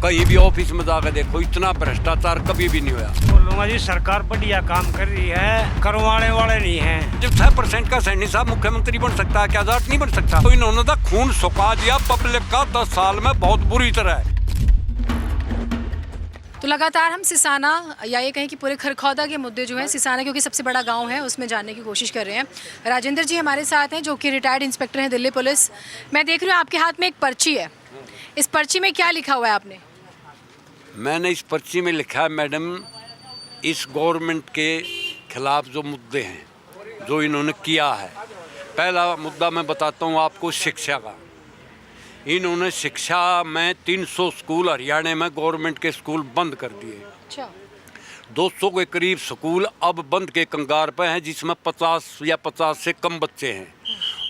कहीं भी ऑफिस में जाकर देखो, इतना भ्रष्टाचार कभी भी नहीं हुआ। बोलूंगा जी, सरकार बढ़िया काम कर रही है, करवाने वाले नहीं है। जब 6% का सैनी साहब मुख्यमंत्री बन सकता है, क्या आजाद नहीं बन सकता? तो इन्होंने तो खून सुखा दिया पब्लिक का 10 साल में बहुत बुरी तरह। तो लगातार हम सिसाना या ये कहें कि पूरे खरखौदा के मुद्दे जो हैं, सिसाना क्योंकि सबसे बड़ा गांव है, उसमें जानने की कोशिश कर रहे हैं। राजेंद्र जी हमारे साथ हैं, जो कि रिटायर्ड इंस्पेक्टर हैं दिल्ली पुलिस। मैं देख रही हूँ आपके हाथ में एक पर्ची है। इस पर्ची में क्या लिखा हुआ है आपने? मैंने इस पर्ची में लिखा है मैडम, इस गवर्नमेंट के खिलाफ जो मुद्दे हैं, जो इन्होंने किया है। पहला मुद्दा मैं बताता हूँ आपको, शिक्षा का। इन्होंने शिक्षा में 300 स्कूल हरियाणा में गवर्नमेंट के स्कूल बंद कर दिए। अच्छा। 200 के करीब स्कूल अब बंद के कंगार पे हैं, जिसमें 50 या 50 से कम बच्चे हैं।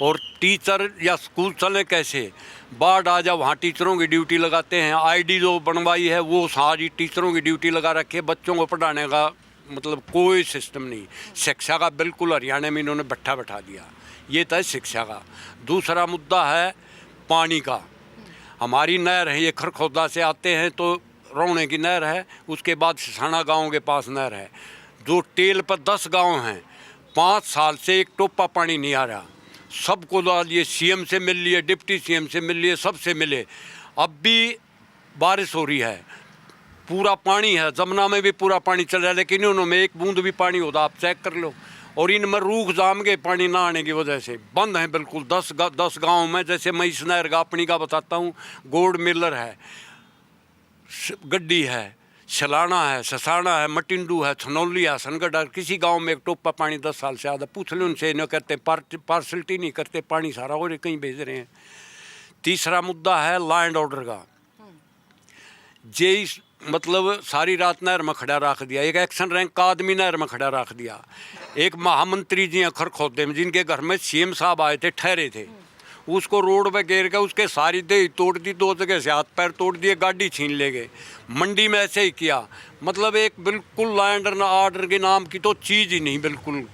और टीचर या स्कूल चले कैसे? बाढ़ आ जाए वहाँ टीचरों की ड्यूटी लगाते हैं। आईडी जो बनवाई है वो सारी टीचरों की ड्यूटी लगा रखी है। बच्चों को पढ़ाने का मतलब कोई सिस्टम नहीं। शिक्षा का बिल्कुल हरियाणा में इन्होंने बैठा दिया। ये था शिक्षा का। दूसरा मुद्दा है पानी का। हमारी नहर है, ये खरखौदा से आते हैं तो रोने की नहर है, उसके बाद सिसाना गांव के पास नहर है। जो टेल पर 10 गांव हैं, 5 साल से एक टोपा पानी नहीं आ रहा। सबको लिए सीएम से मिल लिए, डिप्टी सीएम से मिल लिए, सबसे मिले। अब भी बारिश हो रही है, पूरा पानी है, जमुना में भी पूरा पानी चल रहा है, लेकिन उन्होंने एक बूंद भी पानी होता आप चेक कर लो। और इनमें रूख जाम गए पानी ना आने की वजह से, बंद हैं बिल्कुल 10 गाँव में। जैसे मैं इस नहर का अपनी का बताता हूँ, गोड मिलर है, गड्डी है, छलाना है, ससाना है, मटिंडू है, छनौली है, सनगढ़ है। किसी गांव में एक टोपा पानी 10 साल से आधा। पूछ लो उनसे, न करते पार्सलिटी नहीं करते, पानी सारा और कहीं भेज रहे हैं। तीसरा मुद्दा है लैंड ऑर्डर का। जे मतलब सारी रात नहर में खड़ा रख दिया। एक एक्शन रैंक का आदमी नहर में खड़ा रख दिया। एक महामंत्री जी हैं खरखौदे में, जिनके घर में सीएम साहब आए थे, ठहरे थे, उसको रोड पे घेर के उसके सारी देह तोड़ दी, 2 जगह से हाथ पैर तोड़ दिए, गाड़ी छीन ले गए। मंडी में ऐसे ही किया। मतलब एक बिल्कुल लैंड ऑर्डर के नाम की तो चीज़ ही नहीं बिल्कुल।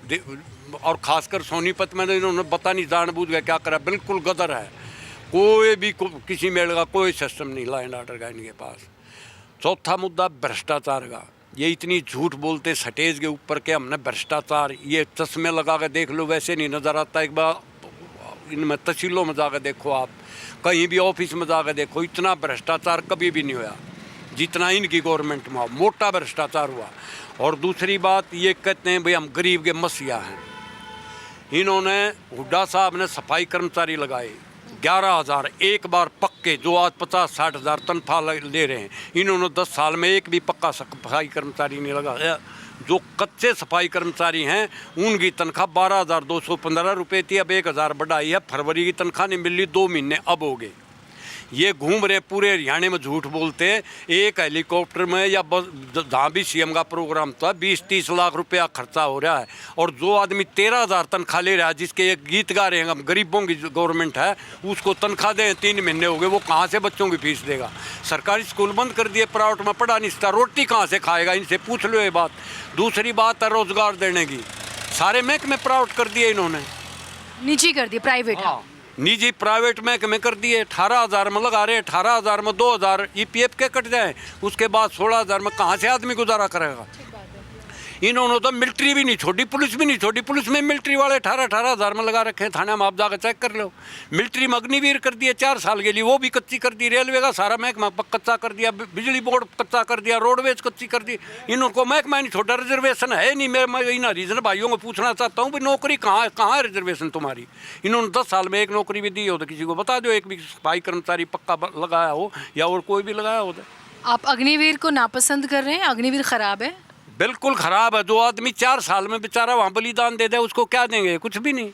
और ख़ासकर सोनीपत में इन्होंने पता नहीं जानबूझ के क्या करा, बिल्कुल गदर है। कोई भी किसी मेल का कोई सिस्टम नहीं लैंड ऑर्डर का इनके पास। चौथा मुद्दा भ्रष्टाचार का। ये इतनी झूठ बोलते सटेज के ऊपर के हमने भ्रष्टाचार, ये चश्मे लगा के देख लो, वैसे नहीं नज़र आता। एक बार इनमें तहसीलों में जाकर देखो, आप कहीं भी ऑफिस में जाकर देखो, इतना भ्रष्टाचार कभी भी नहीं हुआ जितना इनकी गवर्नमेंट में हुआ। मोटा भ्रष्टाचार हुआ। और दूसरी बात ये कहते हैं भाई हम गरीब के मसीहा हैं। इन्होंने हुड्डा साहब ने सफाई कर्मचारी लगाए 11,000 एक बार पक्के, जो आज 50-60 हज़ार तनख्वाह ले रहे हैं। इन्होंने 10 साल में एक भी पक्का सफाई कर्मचारी नहीं लगाया। जो कच्चे सफाई कर्मचारी हैं उनकी तनख्वाह 12,215 रुपये थी, अब 1,000 बढ़ाई है। फरवरी की तनख्वाह नहीं मिली, 2 महीने अब हो गए। ये घूम रहे पूरे हरियाणा में, झूठ बोलते। एक हेलीकॉप्टर में या बस जहाँ भी सीएम का प्रोग्राम था 20-30 लाख रुपया खर्चा हो रहा है। और जो आदमी 13,000 तनख्वाह ले रहा है, जिसके एक गीत गा रहे हैं हम, गरीबों की गवर्नमेंट है, उसको तनख्वाह दें 3 महीने हो गए, वो कहाँ से बच्चों की फीस देगा? सरकारी स्कूल बंद कर दिए, प्राइवेट में पढ़ा नहीं सकता, रोटी कहाँ से खाएगा? इनसे पूछ लो ये बात। दूसरी बात है रोजगार देने की, सारे महकमे प्राइवेट कर दिए इन्होंने, निजी कर दिए, प्राइवेट। हाँ, निजी प्राइवेट महकमे कर दिए। 18,000 में लगा रहे, 18,000 में 2,000 EPF के कट जाए, उसके बाद 16,000 में कहाँ से आदमी गुजारा करेगा? इन्होंने तो मिलिट्री भी नहीं छोड़ी, पुलिस भी नहीं छोड़ी। पुलिस में मिलिट्री वाले 18,000 में लगा रखे हैं। थाने में आप जाकर चेक कर लो। मिलिट्री में अग्निवीर कर दिए 4 साल के लिए, वो भी कच्ची कर दी। रेलवे का सारा महकमा कच्चा कर दिया, बिजली बोर्ड कच्चा कर दिया, रोडवेज कच्ची कर दी। इनको महकमा नहीं छोटा, रिजर्वेशन है नहीं। मैं इन रीजन भाइयों को पूछना चाहता हूँ भाई नौकरी कहाँ है रिजर्वेशन तुम्हारी? इन्होंने 10 साल में एक नौकरी भी दी हो तो किसी को बता दो, एक भी सफाई कर्मचारी पक्का लगाया हो या और कोई भी लगाया हो। आप अग्निवीर को नापसंद कर रहे हैं? अग्निवीर खराब है? बिल्कुल ख़राब है। जो आदमी 4 साल में बेचारा वहाँ बलिदान दे दे, उसको क्या देंगे? कुछ भी नहीं।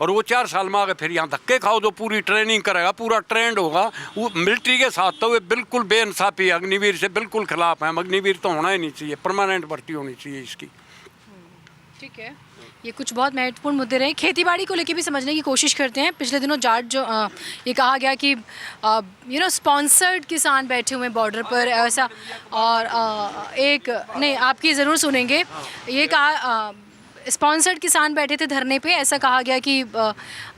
और वो 4 साल में आगे फिर यहाँ धक्के खाओ, जो पूरी ट्रेनिंग करेगा, पूरा ट्रेंड होगा। वो मिलिट्री के साथ तो वे बिल्कुल बेइंसाफ़ी है। अग्निवीर से बिल्कुल खिलाफ है। अग्निवीर तो होना ही नहीं चाहिए, परमानेंट भर्ती होनी चाहिए इसकी। ठीक है, ये कुछ बहुत महत्वपूर्ण मुद्दे रहे। खेतीबाड़ी को लेके भी समझने की कोशिश करते हैं। पिछले दिनों जाट जो ये कहा गया कि स्पॉन्सर्ड किसान बैठे हुए बॉर्डर पर ऐसा, और एक नहीं आपकी ज़रूर सुनेंगे। ये कहा स्पॉन्सर्ड किसान बैठे थे धरने पे, ऐसा कहा गया कि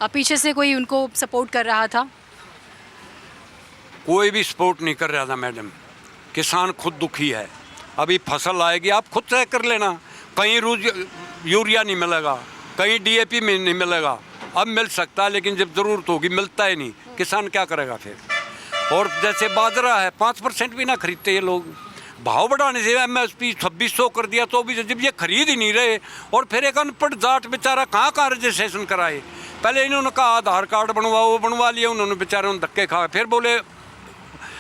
पीछे से कोई उनको सपोर्ट कर रहा था। कोई भी सपोर्ट नहीं कर रहा था मैडम। किसान खुद दुखी है। अभी फसल आएगी, आप खुद तय कर लेना, कहीं रोज यूरिया नहीं मिलेगा, कहीं DAP में नहीं मिलेगा। अब मिल सकता है लेकिन जब ज़रूरत होगी मिलता ही नहीं, किसान क्या करेगा फिर। और जैसे बाजरा है 5% भी ना खरीदते ये लोग, भाव बढ़ाने से MSP 2600 कर दिया तो भी जब ये खरीद ही नहीं रहे। और फिर एक अनपढ़ जाट बेचारा कहाँ रजिस्ट्रेशन कराए। पहले इन्होंने कहा आधार कार्ड बनवाओ, वो बनवा लिया उन्होंने, बेचारे उन्होंने धक्के खाए। फिर बोले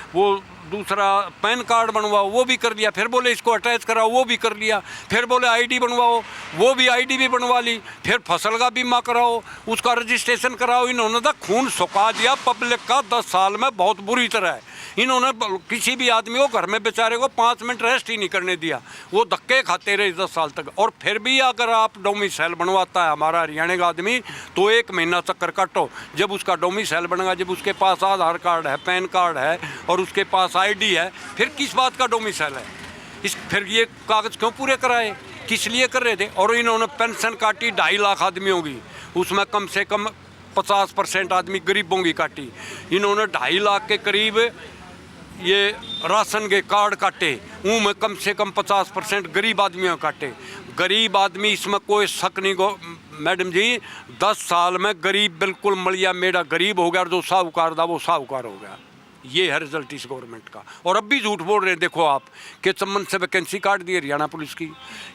वो दूसरा पैन कार्ड बनवाओ, वो भी कर लिया। फिर बोले इसको अटैच कराओ, वो भी कर लिया। फिर बोले ID बनवाओ, वो भी ID भी बनवा ली। फिर फसल का बीमा कराओ, उसका रजिस्ट्रेशन कराओ। इन्होंने तो खून सुखा दिया पब्लिक का 10 साल में बहुत बुरी तरह। इन्होंने किसी भी आदमी को घर में बेचारे को 5 मिनट रेस्ट ही नहीं करने दिया, वो धक्के खाते रहे 10 साल तक। और फिर भी अगर आप डोमिसाइल बनवाता है हमारा हरियाणा का आदमी तो 1 महीना चक्कर काटो। जब उसका डोमिसाइल बनेगा, जब उसके पास आधार कार्ड है, पैन कार्ड है और उसके पास ID है, फिर किस बात का डोमिसाइल है। फिर ये कागज़ क्यों पूरे कराए, किस लिए कर रहे थे। और इन्होंने पेंशन काटी 2.5 लाख आदमियों की, उसमें कम से कम 50% आदमी गरीबों की काटी। इन्होंने 2.5 लाख के करीब ये राशन के कार्ड काटे, उनमें कम से कम 50% गरीब आदमियों काटे। गरीब आदमी, इसमें कोई शक नहीं गो मैडम जी, 10 साल में गरीब बिल्कुल मलिया मेरा गरीब हो गया और जो साहूकार था वो साहूकार हो गया। ये है रिजल्ट इस गवर्नमेंट का। और अब भी झूठ बोल रहे हैं, देखो आप के संबंध से वैकेंसी काट दी हरियाणा पुलिस की,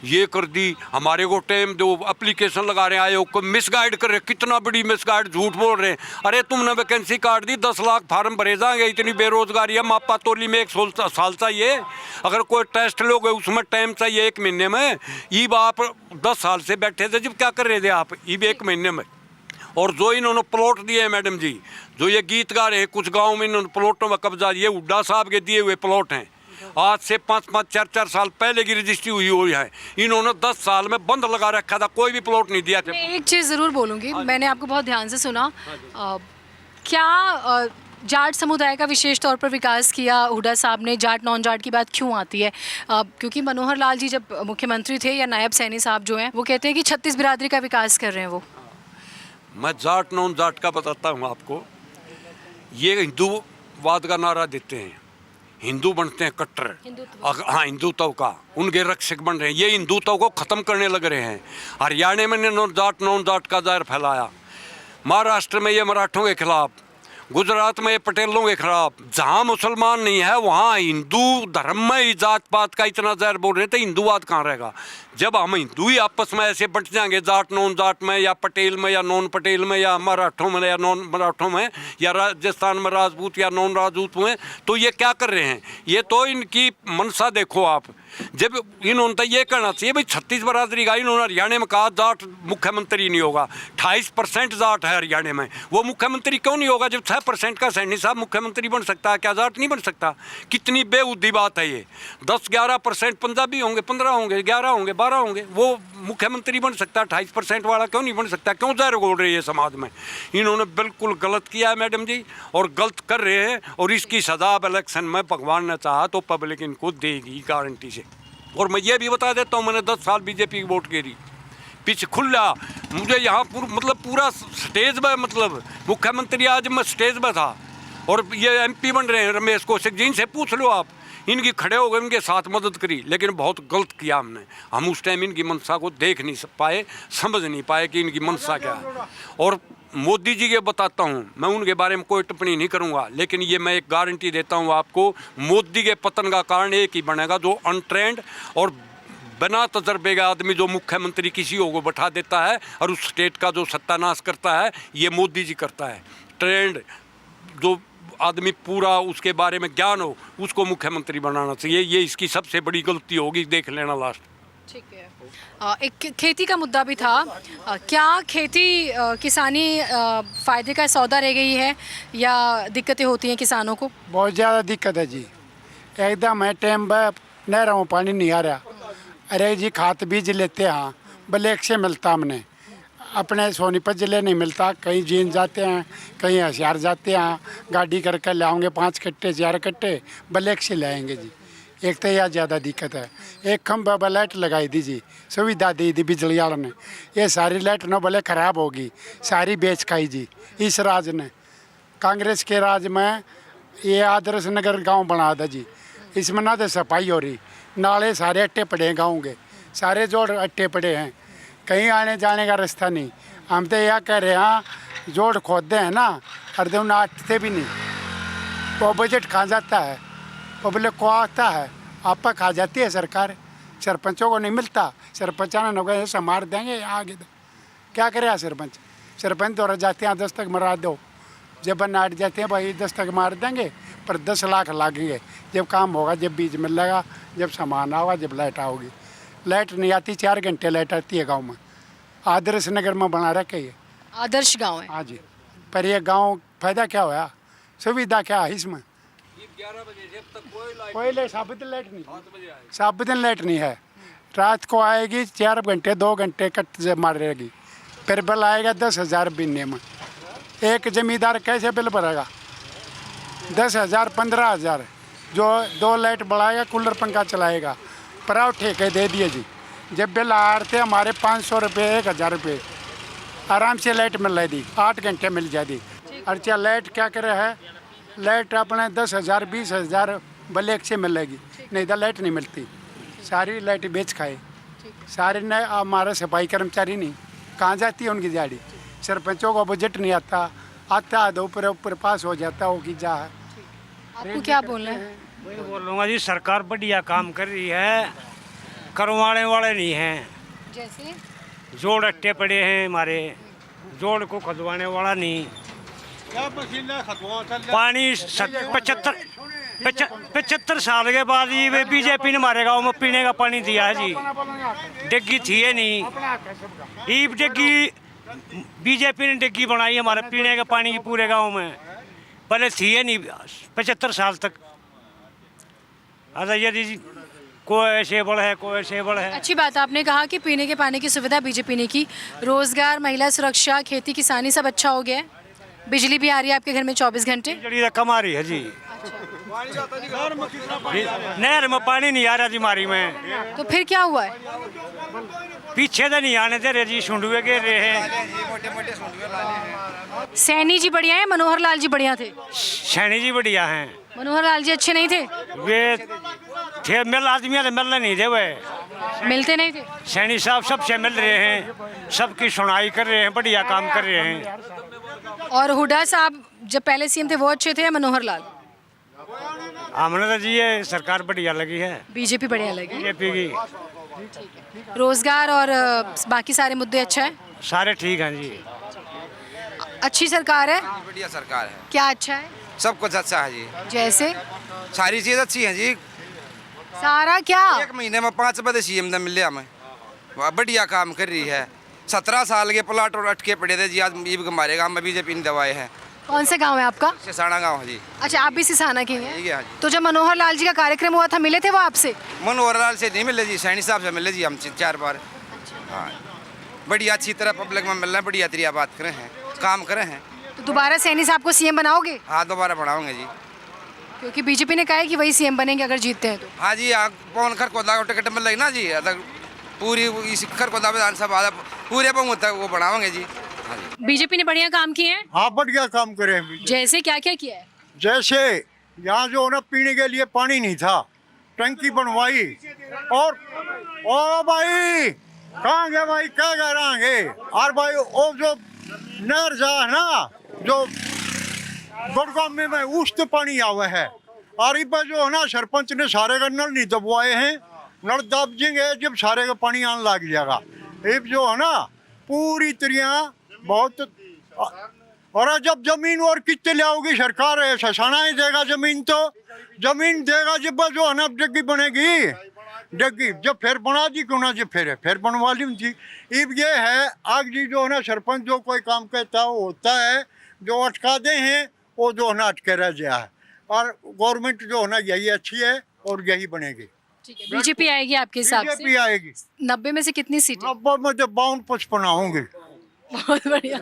ये कर दी। हमारे को टाइम जो एप्लीकेशन लगा रहे हैं आयोग को मिसगाइड कर रहे, कितना बड़ी मिसगाइड, झूठ बोल रहे हैं। अरे तुमने वैकेंसी काट दी, 10 लाख फार्म भरे जाएंगे, इतनी बेरोजगारी है। मापा तोली में 1 साल चाहिए, अगर कोई टेस्ट लोगे उसमें टाइम चाहिए 1 महीने में। ये आप 10 साल से बैठे थे, जब क्या कर रहे थे आप, ये 1 महीने में। और जो इन्होंने प्लॉट दिए हैं मैडम जी, जो ये गीत गा रहे हैं, कुछ गाँव में इन्होंने प्लॉटों में कब्जा, ये हुड्डा साहब के दिए हुए प्लॉट हैं। आज से 5-5, 4-4 साल पहले की रजिस्ट्री हुई है। इन्होंने 10 साल में बंद लगा रखा था, कोई भी प्लॉट नहीं दिया था। मैं एक चीज़ ज़रूर बोलूँगी, मैंने आपको बहुत ध्यान से सुना। क्या जाट समुदाय का विशेष तौर पर विकास किया हुड्डा साहब ने? जाट नॉन जाट की बात क्यों आती है? क्योंकि मनोहर लाल जी जब मुख्यमंत्री थे, या नायब सैनी साहब जो हैं, वो कहते हैं कि 36 बिरादरी का विकास कर रहे हैं वो। मैं जाट नॉन जाट का बताता हूँ आपको। ये हिंदूवाद का नारा देते हैं, हिंदू बनते हैं कट्टर, हाँ हिंदुत्व का, उनके रक्षक बन रहे हैं। ये हिंदुत्व को ख़त्म करने लग रहे हैं। हरियाणा में नॉन जाट का जहर फैलाया, महाराष्ट्र में ये मराठों के खिलाफ, गुजरात में ये पटेलों के खिलाफ। जहाँ मुसलमान नहीं है वहाँ हिंदू धर्म में ही जात पात का इतना जहर बोल रहे थे, हिंदूवाद कहाँ रहेगा। जब हम हिंदू ही आपस में ऐसे बंट जाएंगे, जाट नॉन जाट में, या पटेल में या नॉन पटेल में, या मराठों में या नॉन मराठों में, या राजस्थान में राजपूत या नॉन राजपूत में, तो ये क्या कर रहे हैं। ये तो इनकी मनसा देखो आप। जब इन्होंने तो ये कहना चाहिए भाई 36 बिरादरी का, इन्होंने हरियाणा में कहा जाट मुख्यमंत्री नहीं होगा। 28% जाट है हरियाणा में, वो मुख्यमंत्री क्यों नहीं होगा? जब 6% का सैनी साहब मुख्यमंत्री बन सकता है, क्या जाट नहीं बन सकता? कितनी बेहुदी बात है ये। 10-11% पंजाबी होंगे, 15 होंगे, 11 होंगे, 12 होंगे, वो मुख्यमंत्री बन सकता है। 28% वाला क्यों नहीं बन सकता? क्यों जहर घोल रही है समाज में? इन्होंने बिल्कुल गलत किया है मैडम जी, और गलत कर रहे हैं। और इसकी सजा अब इलेक्शन में भगवान ने चाहा तो पब्लिक इनको देगी गारंटी से। और मैं ये भी बता देता हूँ, मैंने 10 साल बीजेपी की वोट करी, पिछ खुला मुझे यहाँ पूरा स्टेज में, मतलब मुख्यमंत्री आज मैं स्टेज में था। और ये MP बन रहे हैं रमेश कौशिक जी, इनसे पूछ लो आप, इनकी खड़े हो गए, इनके साथ मदद करी, लेकिन बहुत गलत किया हमने। हम उस टाइम इनकी मनसा को देख नहीं पाए, समझ नहीं पाए कि इनकी मनसा क्या है। और मोदी जी के बताता हूँ, मैं उनके बारे में कोई टिप्पणी नहीं करूँगा, लेकिन ये मैं एक गारंटी देता हूँ आपको, मोदी के पतन का कारण एक ही बनेगा, जो अनट्रेंड और बिना तजर्बे का आदमी जो मुख्यमंत्री किसी को बैठा देता है और उस स्टेट का जो सत्यानाश करता है, ये मोदी जी करता है। ट्रेंड जो आदमी पूरा उसके बारे में ज्ञान हो, उसको मुख्यमंत्री बनाना चाहिए। ये इसकी सबसे बड़ी गलती होगी, देख लेना लास्ट। ठीक है। एक खेती का मुद्दा भी था। क्या खेती किसानी फ़ायदे का सौदा रह गई है, या दिक्कतें होती हैं किसानों को? बहुत ज़्यादा दिक्कत है जी। एकदम है टाइम पर नहरों में पानी नहीं आ रहा। अरे जी खाद बीज लेते हैं, ब्लैक से मिलता हमने, अपने सोनीपत ज़िले नहीं मिलता। कहीं जीन जाते हैं, कहीं होशियार जाते हैं, गाड़ी करके लाओगे 5 कट्टे 4 कट्टे ब्लैक से लाएंगे जी। एक तो यह ज़्यादा दिक्कत है। एक खम्भा पर लाइट लगाई दी जी, सुविधा दी थी बिजली वालों ने, ये सारी लाइट न भले ख़राब होगी, सारी बेच खाई जी इस राज ने। कांग्रेस के राज में ये आदर्श नगर गांव बना था जी, इसमें ना तो सफाई हो रही, नाले सारे अट्टे पड़े हैं गाँव के, सारे जोड़ अट्टे पड़े हैं, कहीं आने जाने का रास्ता नहीं। हम तो यह कह रहे हैं जोड़ खोदते हैं ना, अर्धे नाटते भी नहीं, वो बजट खा जाता है, पब्लिक को आता है, आपा खा जाती है सरकार, सरपंचों को नहीं मिलता। सरपंच ने नौकर ऐसा मार देंगे आगे क्या करे सरपंच, सरपंच तो जाते हैं 10 तक मरा दो, जब नाट जाते हैं भाई 10 तक मार देंगे, पर 10 लाख लागेंगे जब काम होगा, जब बीज मिलेगा, जब सामान आएगा, जब लाइट आओगी। लाइट नहीं आती, 4 घंटे लाइट आती है गांव में। आदर्श नगर में बना रखे ये आदर्श गांव है। हाँ जी, पर ये गांव फायदा क्या हुआ, सुविधा क्या है इसमें? 11 बजे जब तक कोई साबित लाइट नहीं, साबित लाइट नहीं है। रात को आएगी 4 घंटे 2 घंटे कट मारेगी, फिर बिल आएगा 10,000 महीने में। एक जमींदार कैसे बिल भरेगा? 10,000 15,000, जो 2 लाइट बढ़ाएगा, कूलर पंखा चलाएगा, पराव ठेके दे दिए जी। जब बिल आ रहे थे हमारे 500 रुपये 1,000 रुपये, आराम से लाइट मिल रही थी, 8 घंटे मिल जाती। अच्छा लाइट क्या करे है, लाइट अपने 10,000 20,000 ब्लैक से मिलेगी, नहीं तो लाइट नहीं मिलती, सारी लाइट बेच खाए सारे। न हमारा सफाई कर्मचारी नहीं, कहाँ जाती है उनकी दिहाड़ी? सरपंचों को बजट नहीं आता, आता है तो ऊपर ऊपर पास हो जाता है, वो की जा है। आपको क्या बोलना है? वही बोलूँगा जी, सरकार बढ़िया काम कर रही है, करवाने वाले नहीं हैं। जैसे जोड़ अट्टे पड़े हैं हमारे, जोड़ को खुदवाने वाला नहीं। पानी 75 साल के बाद ये बीजेपी ने हमारे गाँव में पीने का पानी दिया है जी। डिग्गी थी है नहीं, ये डिग्गी बीजेपी ने डिग्गी बनाई हमारे पीने के पानी की पूरे गांव में, पहले थी है नहीं 75 साल तक। अच्छा यदि कोई ऐसे बड़ है, कोई ऐसे बड़ है। अच्छी बात आपने कहा कि पीने के पानी की सुविधा बीजेपी ने की, रोजगार, महिला सुरक्षा, खेती किसानी सब अच्छा हो गया है, बिजली भी आ रही है आपके घर में 24 घंटे। बिजली कम आ रही है जी, नहर में पानी नहीं आ रहा जी हमारी में। तो फिर क्या हुआ है? पीछे तो नहीं आने दे रहे जी, सुंडुए गिर रहे हैं। सैनी जी बढ़िया है, मनोहर लाल जी बढ़िया थे? सैनी जी बढ़िया हैं। मनोहर लाल जी अच्छे नहीं थे? वे थे, मिल आदमी मिलने नहीं थे, वे मिलते नहीं थे। सैनी साहब सबसे मिल रहे हैं, सबकी सुनाई कर रहे हैं, बढ़िया काम कर रहे हैं। और हुड्डा साहब जब पहले सीएम थे वो अच्छे थे या मनोहर लाल? हमने तो जी ये सरकार बढ़िया लगी है, बीजेपी बढ़िया लगी। बीजेपी की। रोजगार और बाकी सारे मुद्दे अच्छा है, सारे ठीक हैं जी। अच्छी सरकार है। बढ़िया सरकार है, क्या अच्छा है? सब कुछ अच्छा है जी, जैसे सारी चीज़ अच्छी है जी। सारा क्या? 1 महीने में 5 बजे सीएम ने मिले हमें, वह बढ़िया काम कर रही है। 17 साल के प्लाट और अटके पड़े थे जी, आज हमारे गाँव में बीजेपी ने दवाए हैं। कौन से गांव है आपका? सिसाना गाँव है जी। अच्छा, आप भी सिसाना के हैं? ठीक है जी। तो जब मनोहर लाल जी का कार्यक्रम हुआ था मिले थे वो आपसे? मनोहर लाल से नहीं मिले जी, सैनी साहब से मिले जी हम 4 बार। हाँ, बढ़िया अच्छी तरह पब्लिक में मिल रहे हैं, बढ़िया तरीका बात करें हैं, काम करें हैं। तो दोबारा सैनी साहब को सीएम बनाओगे? हाँ, दोबारा बढ़ाओगे जी, क्योंकि बीजेपी ने कहा है कि वही सीएम बनेंगे अगर जीतते हैं तो। हाँ जी। पवन खरकोदा को टिकट मिल रही ना जी, पूरी इस खरकोदा विधानसभा पूरे बहुमत तक वो बढ़ाओगे जी। हाँ जी, बीजेपी ने बढ़िया काम किए हैं। हाँ बढ़िया काम करे हैं। जैसे क्या क्या किया है? जैसे यहाँ जो ना पीने के लिए पानी नहीं था, टंकी बनवाई। और ओ भाई कहाँ गए भाई, क्या कह रहे हैं? और भाई वो जो नहर जा है ना, जो गुड़गांव में उस तो पानी आवे है। और इस पर जो है ना सरपंच ने सारे का नल नहीं दबवाए हैं, नल दब जाएंगे जब सारे का पानी आने लग जाएगा। अब जो है ना पूरी तरह बहुत। और जब जमीन और कितने ले आओगी सरकार, ससाना ही देगा जमीन, तो जमीन देगा जब जो है ना डिग्गी बनेगी, डिग्गी जब फिर बना दी क्यों ना, जब फिर बनवा ली उनकी। अब ये है आग जी जो है ना सरपंच जो कोई काम कहता है वो होता है, जो अटका दे हैं वो जो है ना अटके रह गया है। और गवर्नमेंट जो है ना यही अच्छी है और यही बनेगी। बीजेपी आएगी आपके हिसाब से? बीजेपी आएगी। 90 में से कितनी सीटें? 90 में तो 52-55 होंगे। बहुत बढ़िया।